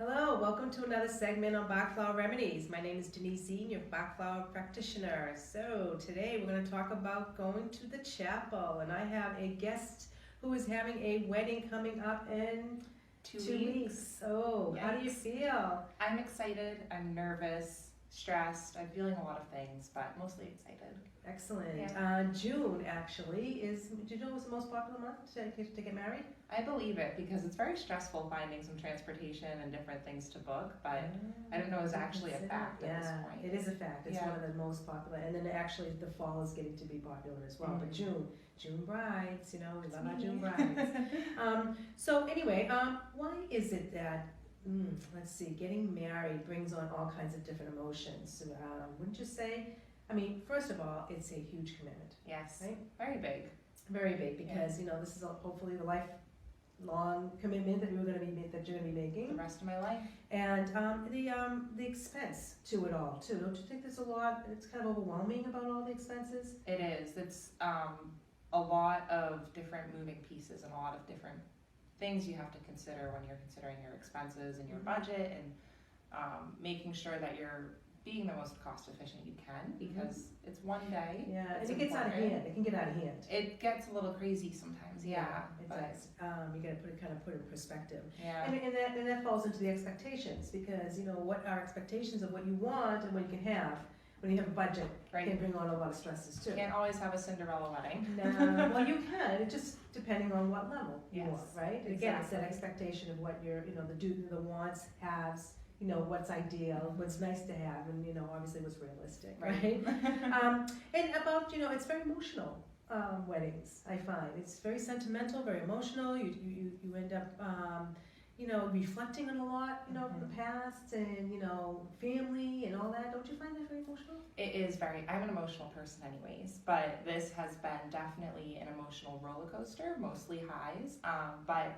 Hello, welcome to another segment on BACH Flower Remedies. My name is Denise E., your BACH Flower practitioner. So today we're going to talk about going to the chapel, and I have a guest who is having a wedding coming up in two weeks. Oh, yes. How do you feel? I'm excited, I'm nervous, stressed, I'm feeling a lot of things, but mostly excited. Excellent. Yeah. June actually is, do you know what's the most popular month to get married? I believe it because it's very stressful finding some transportation and different things to book, but I don't know it's actually a fact at this point. It is a fact. It's one of the most popular, and then actually the fall is getting to be popular as well. But June brides, you know, we love our June brides. So anyway, why is it that, let's see, getting married brings on all kinds of different emotions? Wouldn't you say? I mean, first of all, it's a huge commitment. Yes, right? Very big. Very big, because you know this is hopefully the lifelong commitment that you're going to be making the rest of my life. And the expense to it all too. Don't you think there's a lot? It's kind of overwhelming about all the expenses. It is. It's a lot of different moving pieces and a lot of different things you have to consider when you're considering your expenses and your budget and making sure that you're being the most cost efficient you can, because it's one day. Yeah, and it gets out of hand. It can get out of hand. It gets a little crazy sometimes. Yeah, it does. You got to put it in perspective. Yeah, and that falls into the expectations, because you know what our expectations of what you want and what you can have when you have a budget can bring on a lot of stresses too. You can't always have a Cinderella wedding. No, well you can. It just depending on what level you want, right? Exactly. Again, it's that expectation of what your the wants, haves. You know, what's ideal, what's nice to have, and you know, obviously what's realistic, right? And about, you know, it's very emotional, weddings, I find. It's very sentimental, very emotional. You end up, you know, reflecting on a lot, you know, from the past and, you know, family and all that. Don't you find that very emotional? It is very, I'm an emotional person anyways, but this has been definitely an emotional roller coaster, mostly highs. But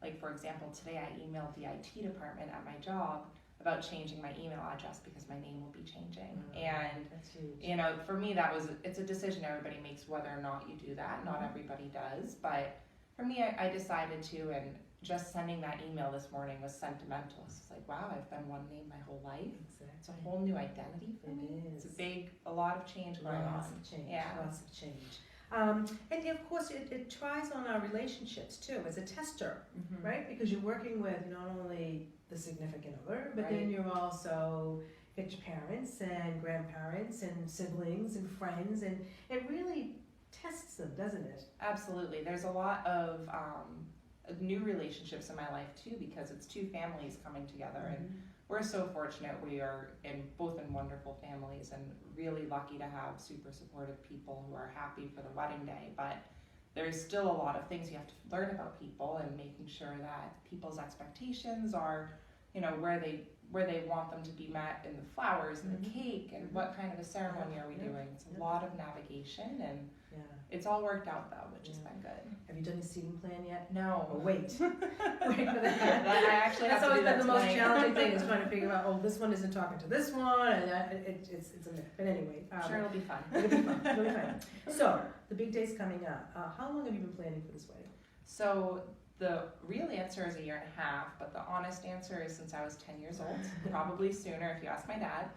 like, for example, today I emailed the IT department at my job about changing my email address because my name will be changing. And that's huge. You know, for me it's a decision everybody makes whether or not you do that. Not everybody does, but for me I decided to, and just sending that email this morning was sentimental. It's like, wow, I've been one name my whole life. Exactly. It's a whole new identity for me. Is. It's a lot of change going on. Lots of change. Yeah. Lots of change. And of course, it tries on our relationships too, as a tester, right? Because you're working with not only the significant other, but then you're also get your parents and grandparents and siblings and friends, and it really tests them, doesn't it? Absolutely. There's a lot of new relationships in my life too, because it's two families coming together, and we're so fortunate. We are both in wonderful families and really lucky to have super supportive people who are happy for the wedding day, but there's still a lot of things you have to learn about people and making sure that people's expectations are, you know, where they want them to be met in the flowers and the cake, and what kind of a ceremony are we doing. It's a lot of navigation, and it's all worked out though, which has been good. Have you done the seating plan yet? No. Oh, wait for that. I actually have That's always been the most tonight. challenging thing, is trying to figure out, oh, this one isn't talking to this one, and it's a myth. But anyway, sure, it'll be fun. It'll be fun. It'll be fun. So the big day's coming up. How long have you been planning for this wedding? So the real answer is 1.5 years, but the honest answer is since I was 10 years old, probably sooner if you ask my dad.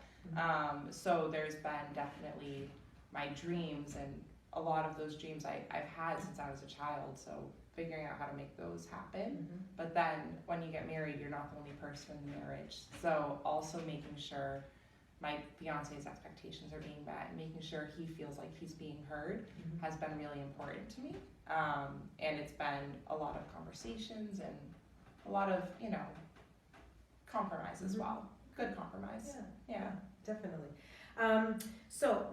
So there's been definitely my dreams, and a lot of those dreams I've had since I was a child, so figuring out how to make those happen. But then when you get married, you're not the only person in marriage, so also making sure my fiance's expectations are being met, and making sure he feels like he's being heard has been really important to me. And it's been a lot of conversations and a lot of, you know, compromise as well. Good compromise. Yeah. Definitely. So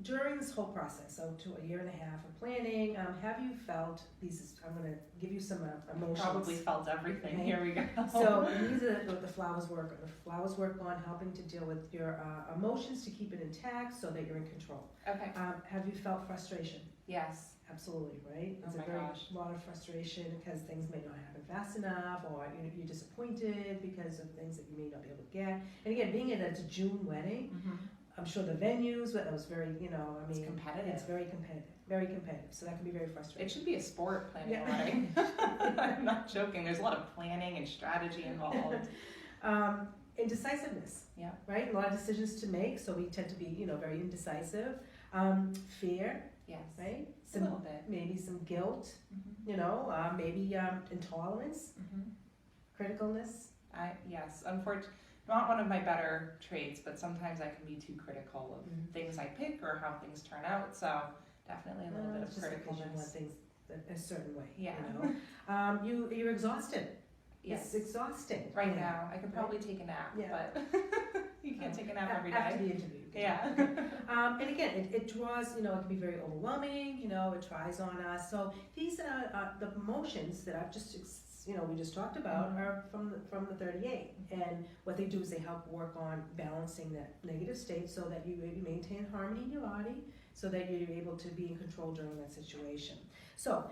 during this whole process, so to 1.5 years of planning, have you felt these? I'm going to give you some emotions. Probably felt everything. Here we go. So these are what the flowers work on. The flowers work on helping to deal with your emotions, to keep it intact so that you're in control. Okay. Have you felt frustration? Yes. Absolutely, right? It's a lot of frustration because things may not happen fast enough, or you're disappointed because of things that you may not be able to get. And again, being at a June wedding, I'm sure the venues, that was very, you know, I mean, it's competitive. It's very competitive. Very competitive, so that can be very frustrating. It should be a sport, planning a wedding. I'm not joking. There's a lot of planning and strategy involved. Indecisiveness. Yeah. Right? A lot of decisions to make, so we tend to be, you know, very indecisive. Fear, Yes. right? A little bit. Maybe some guilt, Mm-hmm. you know, maybe intolerance, Mm-hmm. criticalness. Yes, unfortunately, not one of my better traits, but sometimes I can be too critical of Mhm. things I pick or how things turn out. So definitely a little bit of It's just because you want criticalness. things a certain way. Yeah. You know, you're exhausted. Yes. It's exhausting. Right Yeah. now, I could probably take a nap, Yeah. but you can't take a nap every After day. the interview. you can Yeah. do it. And again, it draws, you know, it can be very overwhelming, you know, it tries on us. So these are the emotions that I've just, you know, we just talked about are from the 38. And what they do is they help work on balancing that negative state so that you maintain harmony in your body, so that you're able to be in control during that situation. So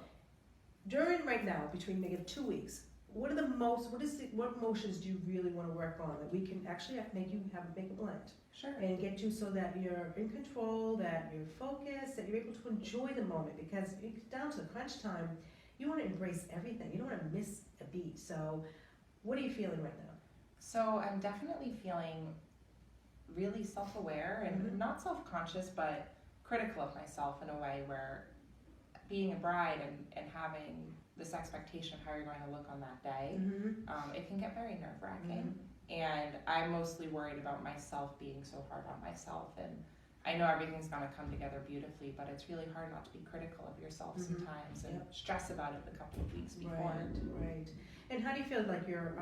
during right now, between maybe 2 weeks, what emotions do you really want to work on that we can actually make a blend Sure. and get you so that you're in control, that you're focused, that you're able to enjoy the moment, because it's down to the crunch time, you want to embrace everything. You don't want to miss a beat. So what are you feeling right now? So I'm definitely feeling really self-aware and not self-conscious, but critical of myself in a way where being a bride and having this expectation of how you're going to look on that day, it can get very nerve-wracking. And I'm mostly worried about myself being so hard on myself. And I know everything's going to come together beautifully, but it's really hard not to be critical of yourself sometimes and stress about it a couple of weeks before. Right. And how do you feel like your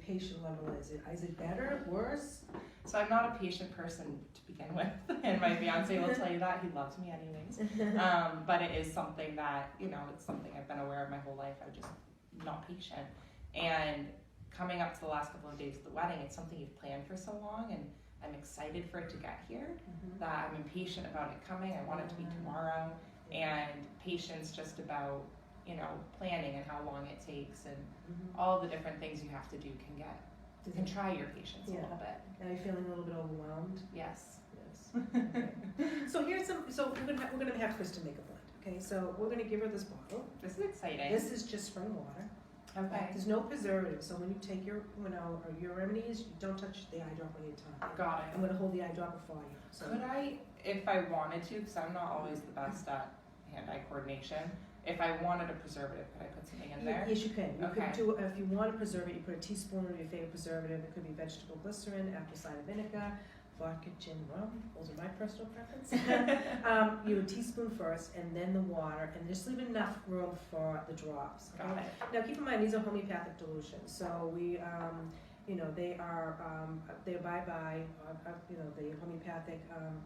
patient level is? Is it better, worse? So I'm not a patient person to begin with, and my fiance will tell you that. He loves me anyways. But it is something that, you know, it's something I've been aware of my whole life. I'm just not patient. And coming up to the last couple of days of the wedding, it's something you've planned for so long, and I'm excited for it to get here, that I'm impatient about it coming. I want it to be tomorrow, and patience just about, you know, planning and how long it takes, and all the different things you have to do can try your patience a little bit. Are you feeling a little bit overwhelmed? Yes. Okay. So here's so we're gonna have Kristen make a blend. Okay, so we're gonna give her this bottle. This is exciting. This is just spring water. Okay. There's no preservative, so when you take your, you know, your remedies, you don't touch the eyedropper anytime. Got it. I'm gonna hold the eyedropper for you. So Could I, if I wanted to, because I'm not always the best at hand-eye coordination, if I wanted a preservative, could I put something in there? Yes, you can. You Okay. could do, if you want to preserve it, you put a teaspoon of your favorite preservative. It could be vegetable glycerin, apple cider vinegar, vodka, gin, rum. Those are my personal preference. You a teaspoon first, and then the water, and just leave enough room for the drops. Okay? Got it. Now, keep in mind, these are homeopathic dilutions, so we, you know, they are, they abide by, you know, the homeopathic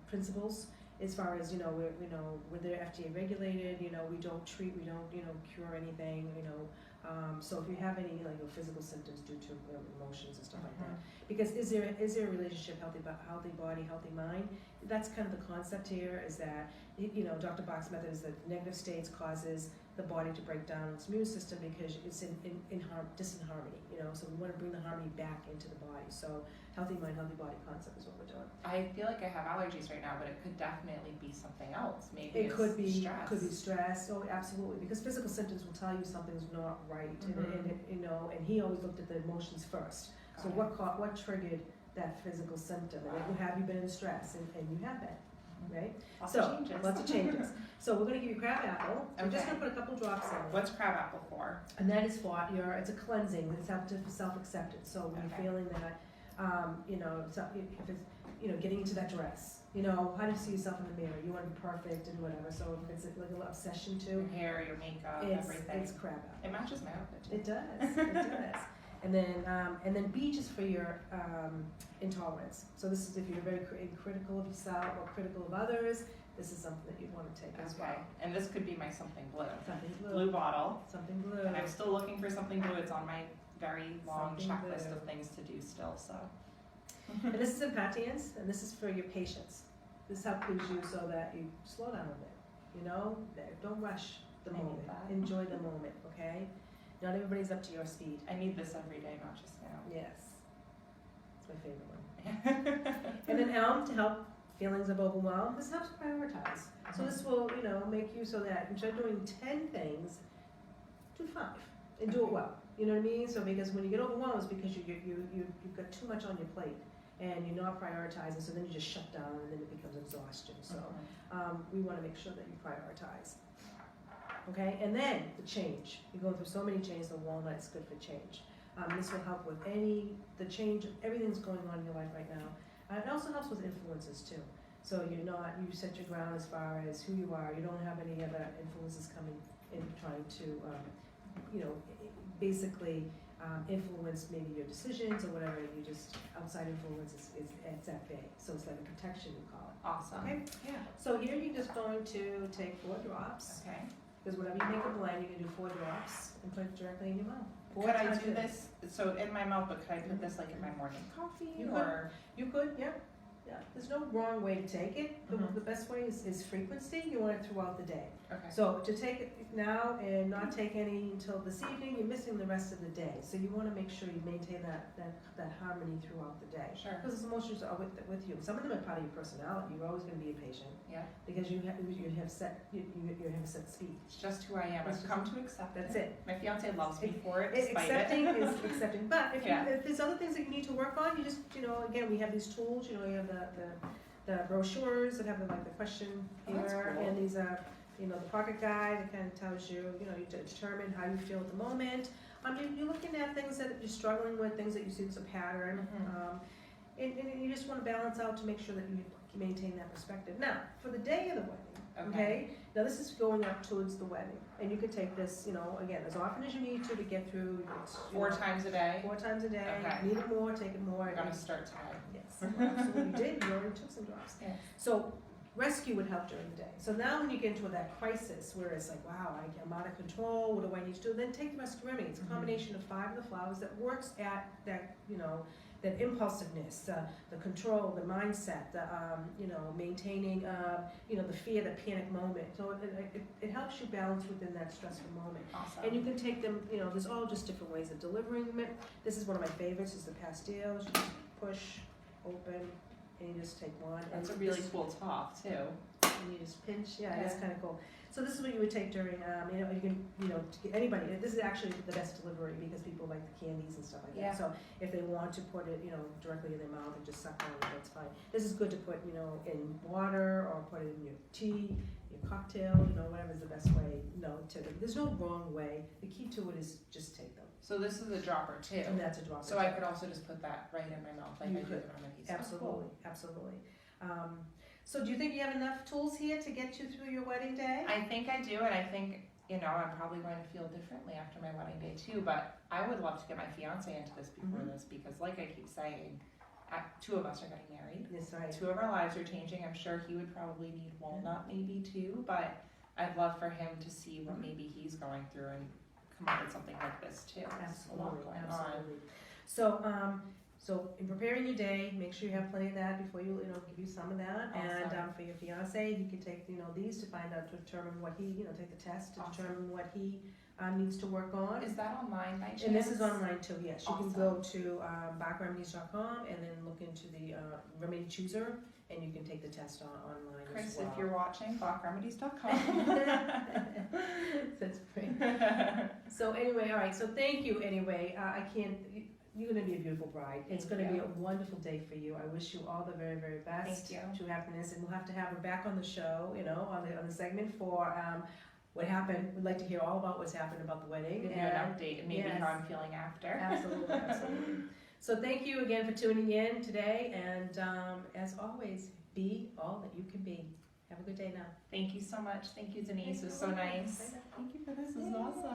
principles. As far as, you know, when they're FDA regulated, you know, we don't treat, we don't, you know, cure anything, you know. So if you have any, like, physical symptoms due to emotions and stuff like that, because is there a relationship, healthy body, healthy mind? That's kind of the concept here, is that, you know, Dr. Bach's method is that negative states causes the body to break down its immune system because it's disharmony, you know, so we want to bring the harmony back into the body. So healthy mind, healthy body concept is what we're doing. I feel like I have allergies right now, but it could definitely be something else. Maybe It could be stress. Could be stress. Oh, absolutely. Because physical symptoms will tell you something's not right, and you know. And he always looked at the emotions first. So what triggered that physical symptom? And have you been in stress? And you have been, right? Lots of changes. Lots of changes. So we're going to give you crab apple. I'm just going to put a couple drops in. What's crab apple for? And that is for it's a cleansing. It's self-acceptance. So when you're feeling that, you know, if it's, you know, getting into that dress. You know, how do you see yourself in the mirror? You want to be perfect and whatever. So if it's like a little obsession too. Your hair, your makeup, everything. It's crab apple. It matches my outfit too. It does. It does. And then beach is for your intolerance. So this is if you're very critical of yourself or critical of others. This is something that you want to take as well. And this could be my something blue. Something blue. Blue bottle. Something blue. And I'm still looking for something blue. It's on my very long Something checklist blue. of things to do still. So. And this is impatience, and this is for your patience. This helps you so that you slow down a bit. You know, don't rush the moment. Enjoy the moment, okay? Not everybody's up to your speed. I need this every day, not just now. Yes, it's my favorite one. And then elm to help feelings of overwhelm. This helps prioritize. So this will, you know, make you so that instead of doing 10 things, do 5 and do it well. You know what I mean? So because when you get overwhelmed, it's because you've got too much on your plate and you're not prioritizing, so then you just shut down and then it becomes exhaustion. So we want to make sure that you prioritize. Okay, and then the change. You're going through so many changes, the walnut's good for change. This will help with the change, everything's going on in your life right now. It also helps with influences too. So you set your ground as far as who you are. You don't have any other influences coming in trying to, basically influence maybe your decisions or whatever. You just, outside influence it's at bay. So it's like a protection, we call it. Awesome. Okay? Yeah. So here you're just going to take 4 drops. Okay. Because whenever you make a blend, you can do 4 drops and put it directly in your mouth. Could I do this, so in my mouth, but could I put this like in my morning coffee? You could, yeah. Yeah, there's no wrong way to take it. The best way is frequency. You want it throughout the day. Okay. So to take it now and not take any until this evening, you're missing the rest of the day. So you want to make sure you maintain that harmony throughout the day. Sure. Because those emotions are with you. Some of them are part of your personality. You're always going to be a patient. Yeah. Because you have set speed. It's just who I am. I've come to accept That's it. My fiance loves me for it. Accepting is accepting. But if there's other things that you need to work on, you just, again, we have these tools. You have the brochures that have the question here, cool. and these are, the pocket guide that kind of tells you, you determine how you feel at the moment. You're looking at things that you're struggling with, things that you see as a pattern, and you just want to balance out to make sure that you maintain that perspective. Now, for the day of the wedding, okay? Now this is going up towards the wedding, and you could take this, again, as often as you need to get through. 4 times a day? 4 times a day. Okay. Need it more, take it more. I'm gonna start today. Yes, absolutely. You did. You already took some drops. Yeah. So rescue would help during the day. So now when you get into that crisis where it's like, wow, I'm out of control, what do I need to do? Then take the rescue remedy. It's a combination of 5 of the flowers that works at that, that impulsiveness, the control, the mindset, the, maintaining, the fear, the panic moment. So it helps you balance within that stressful moment. Awesome. And you can take them, there's all just different ways of delivering them. This is one of my favorites, is the pastilles. You just push, open, and you just take one. That's and a really cool top too. And you just pinch, it's kind of cool. So this is what you would take during, you can, to get anybody. This is actually the best delivery because people like the candies and stuff like that. So if they want to put it, directly in their mouth and just suck on it, that's fine. This is good to put, in water or put it in your tea, your cocktail, whatever's the best way, there's no wrong way. The key to it is just take them. So this is a dropper too. And that's a dropper. So I could also just put that right in my mouth like I do the remedies. Absolutely, absolutely. So do you think you have enough tools here to get you through your wedding day? I think I do, and I think, I'm probably going to feel differently after my wedding day too, but I would love to get my fiance into this before this, because like I keep saying, 2 of us are getting married. Yes, right. 2 of our lives are changing. I'm sure he would probably need walnut maybe too, but I'd love for him to see what maybe he's going through and come up with something like this too. Absolutely, absolutely. So in preparing your day, make sure you have plenty of that before you, give you some of that. Awesome. And for your fiance, he can take, these to find out, to determine what he, take the test to determine what he needs to work on. Is that online by chance? And this is online too, yes. You Awesome. can go to BACHRemedies.com and then look into the remedy chooser, and you can take the test online Chris, as well. if you're watching, BACHRemedies.com. That's great. So anyway, all right, so thank you anyway. You're going to be a beautiful bride. It's going to be a wonderful day for you. I wish you all the very, very best. Thank you. To happiness, and we'll have to have her back on the show, on the segment for what happened. We'd like to hear all about what's happened about the wedding. Give you an update and maybe how I'm feeling after. Absolutely, absolutely. So thank you again for tuning in today, and as always, be all that you can be. Have a good day now. Thank you so much. Thank you, Denise. It was so nice. Thank you for this. This is awesome.